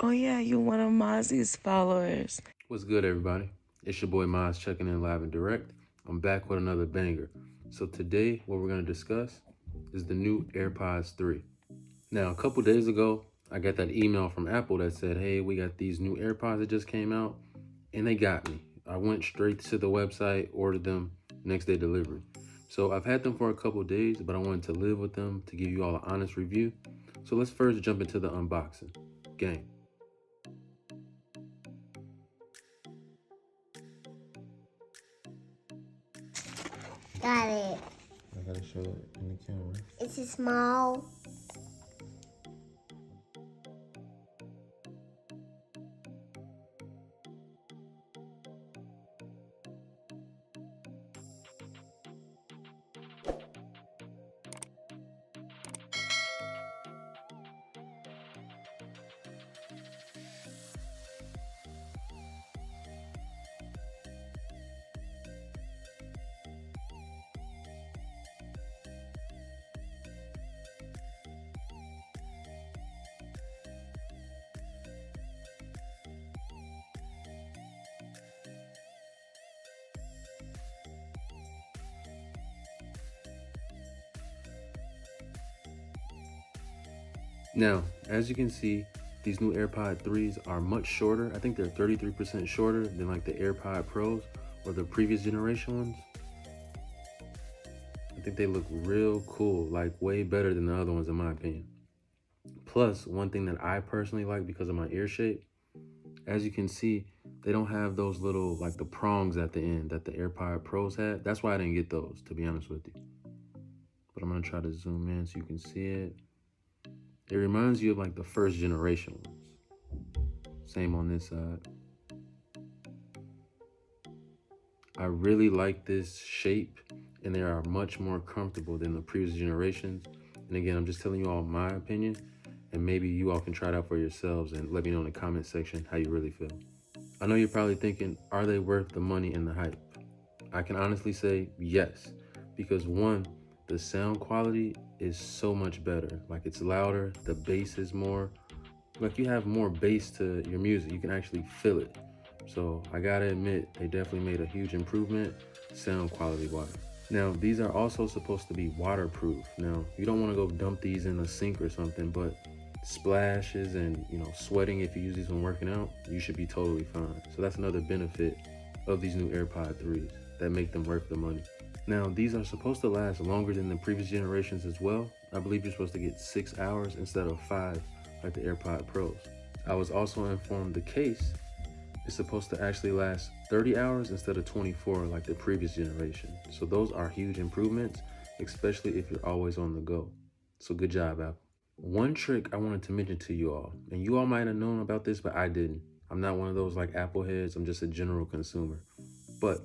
Oh yeah, you're one of Mozzie's followers. What's good, everybody? It's your boy Maz checking in live and direct. I'm back with another banger. So today, what we're going to discuss is the new AirPods 3. Now, a couple days ago, I got that email from Apple that said, hey, we got these new AirPods that just came out, and they got me. I went straight to the website, ordered them, next day delivery. So I've had them for a couple days, but I wanted to live with them to give you all an honest review. So let's first jump into the unboxing. Gang. Got it. I gotta show it in the camera. It's a small. Now, as you can see, these new AirPod 3s are much shorter. I think they're 33% shorter than like the AirPod Pros or the previous generation ones. I think they look real cool, like way better than the other ones in my opinion. Plus, one thing that I personally like because of my ear shape, as you can see, they don't have those little, like the prongs at the end that the AirPod Pros had. That's why I didn't get those, to be honest with you. But I'm gonna try to zoom in so you can see it. It reminds you of like the first generation ones. Same on this side. I really like this shape and they are much more comfortable than the previous generations. And again, I'm just telling you all my opinion and maybe you all can try it out for yourselves and let me know in the comment section how you really feel. I know you're probably thinking, are they worth the money and the hype? I can honestly say yes, because one, the sound quality is so much better. Like it's louder, the bass is more, like you have more bass to your music. You can actually feel it. So I gotta admit, they definitely made a huge improvement sound quality wise. Now, these are also supposed to be waterproof. Now, you don't wanna go dump these in a sink or something, but splashes and sweating, if you use these when working out, you should be totally fine. So that's another benefit of these new AirPod 3s that make them worth the money. Now, these are supposed to last longer than the previous generations as well. I believe you're supposed to get 6 hours instead of 5 like the AirPod Pros. I was also informed the case is supposed to actually last 30 hours instead of 24 like the previous generation. So those are huge improvements, especially if you're always on the go. So good job, Apple. One trick I wanted to mention to you all, and you all might have known about this, but I didn't. I'm not one of those like Apple heads, I'm just a general consumer. But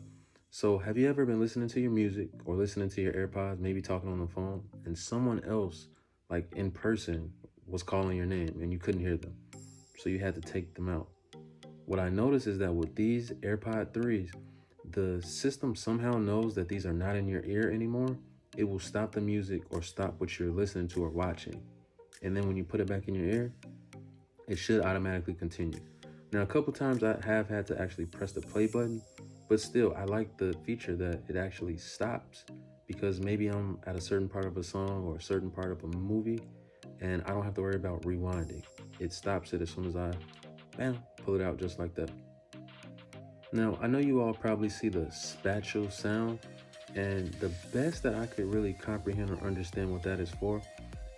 so have you ever been listening to your music or listening to your AirPods, maybe talking on the phone, and someone else, like in person, was calling your name and you couldn't hear them? So you had to take them out. What I noticed is that with these AirPod 3s, the system somehow knows that these are not in your ear anymore. It will stop the music or stop what you're listening to or watching. And then when you put it back in your ear, it should automatically continue. Now, a couple times I have had to actually press the play button, but still, I like the feature that it actually stops because maybe I'm at a certain part of a song or a certain part of a movie and I don't have to worry about rewinding. It stops it as soon as I, bam, pull it out just like that. Now, I know you all probably see the spatial sound, and the best that I could really comprehend or understand what that is for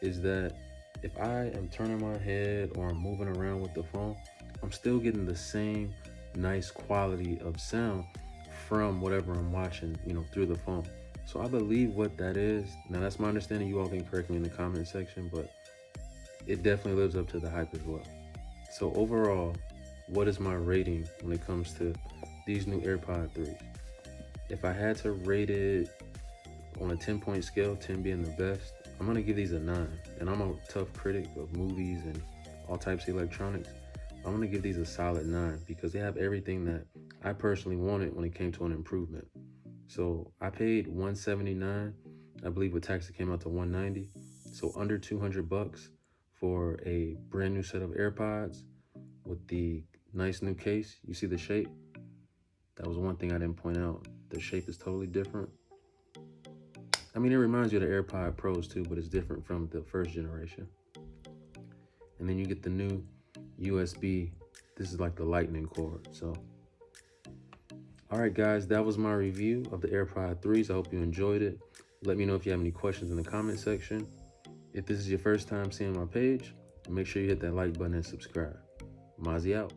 is that if I am turning my head or I'm moving around with the phone, I'm still getting the same nice quality of sound from whatever I'm watching, through the phone. So I believe what that is. Now that's my understanding. You all can correct me in the comment section, but it definitely lives up to the hype as well. So overall, what is my rating when it comes to these new AirPod 3s? If I had to rate it on a 10-point scale, 10 being the best, I'm gonna give these a 9. And I'm a tough critic of movies and all types of electronics. I'm gonna give these a solid 9 because they have everything that I personally wanted when it came to an improvement. So I paid $179. I believe with tax it came out to $190. So under $200 for a brand new set of AirPods with the nice new case. You see the shape? That was one thing I didn't point out. The shape is totally different. I mean, it reminds you of the AirPod Pros too, but it's different from the first generation. And then you get the new USB. This is like the lightning cord. So, all right, guys, that was my review of the AirPod 3s. I hope you enjoyed it. Let me know if you have any questions in the comment section. If this is your first time seeing my page, make sure you hit that like button and subscribe. Mazzy out.